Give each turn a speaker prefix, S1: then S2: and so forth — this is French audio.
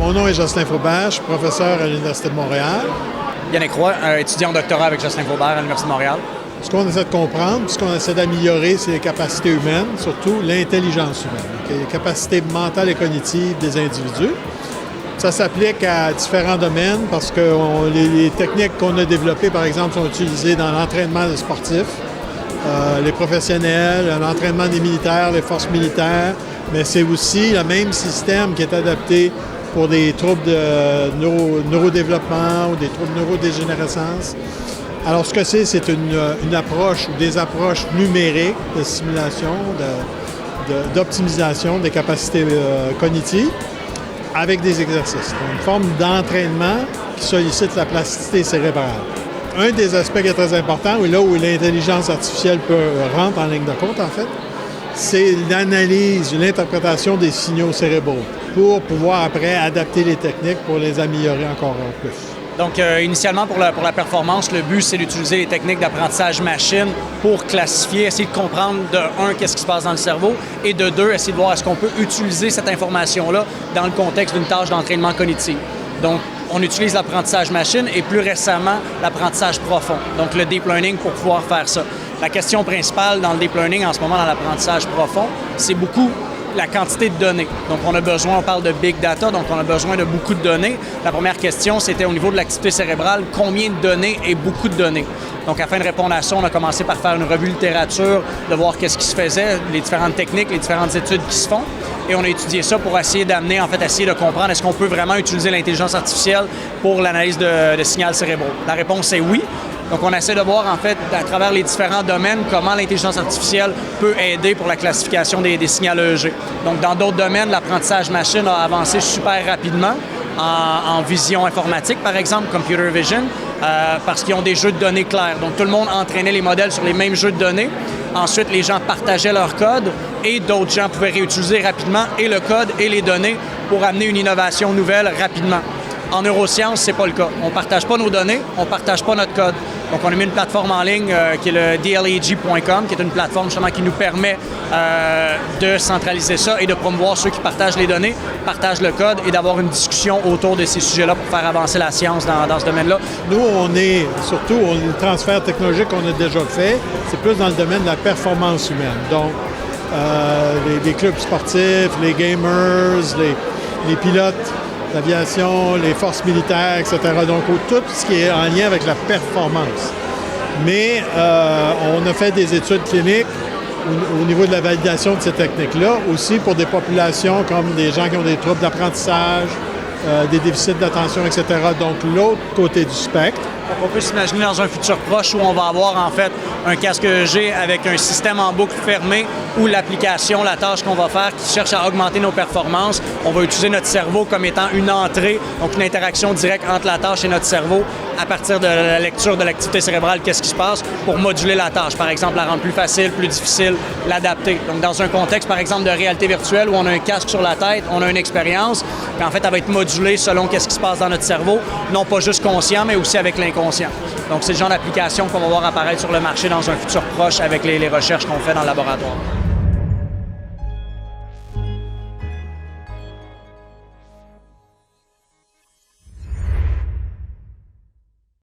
S1: Mon nom est Jocelyn Faubert, je suis professeur à l'Université de Montréal.
S2: Yannick Roy, étudiant en doctorat avec Jocelyn Faubert à l'Université de Montréal.
S1: Ce qu'on essaie de comprendre, ce qu'on essaie d'améliorer, c'est les capacités humaines, surtout l'intelligence humaine, les capacités mentales et cognitives des individus. Ça s'applique à différents domaines parce que les techniques qu'on a développées, par exemple, sont utilisées dans l'entraînement des sportifs, les professionnels, l'entraînement des militaires, les forces militaires, mais c'est aussi le même système qui est adapté pour des troubles de neurodéveloppement ou des troubles de neurodégénérescence. Alors, ce que c'est une approche ou des approches numériques de simulation, d'optimisation des capacités cognitives avec des exercices. Donc, une forme d'entraînement qui sollicite la plasticité cérébrale. Un des aspects qui est très important, et là où l'intelligence artificielle rentre en ligne de compte, en fait, c'est l'analyse, l'interprétation des signaux cérébraux pour pouvoir après adapter les techniques pour les améliorer encore plus.
S2: Donc, initialement, pour la performance, le but, c'est d'utiliser les techniques d'apprentissage machine pour classifier, essayer de comprendre, de un, qu'est-ce qui se passe dans le cerveau, et de deux, essayer de voir est-ce qu'on peut utiliser cette information-là dans le contexte d'une tâche d'entraînement cognitif. Donc, on utilise l'apprentissage machine et plus récemment, l'apprentissage profond, donc le deep learning pour pouvoir faire ça. La question principale dans le deep learning en ce moment, dans l'apprentissage profond, c'est beaucoup la quantité de données. Donc, on parle de big data, donc on a besoin de beaucoup de données. La première question, c'était au niveau de l'activité cérébrale, combien de données et beaucoup de données? Donc, afin de répondre à ça, on a commencé par faire une revue littérature, de voir qu'est-ce qui se faisait, les différentes techniques, les différentes études qui se font. Et on a étudié ça pour essayer d'amener, essayer de comprendre est-ce qu'on peut vraiment utiliser l'intelligence artificielle pour l'analyse de signaux cérébraux. La réponse est oui. Donc, on essaie de voir, en fait, à travers les différents domaines, comment l'intelligence artificielle peut aider pour la classification des signaux EEG. Donc, dans d'autres domaines, l'apprentissage machine a avancé super rapidement en vision informatique, par exemple, computer vision, parce qu'ils ont des jeux de données clairs. Donc, tout le monde entraînait les modèles sur les mêmes jeux de données. Ensuite, les gens partageaient leur code et d'autres gens pouvaient réutiliser rapidement et le code et les données pour amener une innovation nouvelle rapidement. En neurosciences, c'est pas le cas. On ne partage pas nos données, on ne partage pas notre code. Donc, on a mis une plateforme en ligne qui est le dleg.com, qui est une plateforme justement qui nous permet de centraliser ça et de promouvoir ceux qui partagent les données, partagent le code et d'avoir une discussion autour de ces sujets-là pour faire avancer la science dans ce domaine-là.
S1: Nous, le transfert technologique qu'on a déjà fait, c'est plus dans le domaine de la performance humaine. Donc, les clubs sportifs, les gamers, les pilotes l'aviation, les forces militaires, etc. Donc, tout ce qui est en lien avec la performance. Mais on a fait des études cliniques au niveau de la validation de ces techniques-là, aussi pour des populations comme des gens qui ont des troubles d'apprentissage, des déficits d'attention, etc. Donc, l'autre côté du spectre.
S2: On peut s'imaginer dans un futur proche où on va avoir en fait un casque EEG avec un système en boucle fermé où l'application, la tâche qu'on va faire qui cherche à augmenter nos performances, on va utiliser notre cerveau comme étant une entrée, donc une interaction directe entre la tâche et notre cerveau à partir de la lecture de l'activité cérébrale, qu'est-ce qui se passe pour moduler la tâche, par exemple la rendre plus facile, plus difficile, l'adapter. Donc dans un contexte par exemple de réalité virtuelle où on a un casque sur la tête, on a une expérience, puis en fait elle va être modulée selon qu'est-ce qui se passe dans notre cerveau, non pas juste conscient mais aussi avec l'inconscient. Donc c'est le genre d'application qu'on va voir apparaître sur le marché dans un futur proche avec les recherches qu'on fait dans le laboratoire.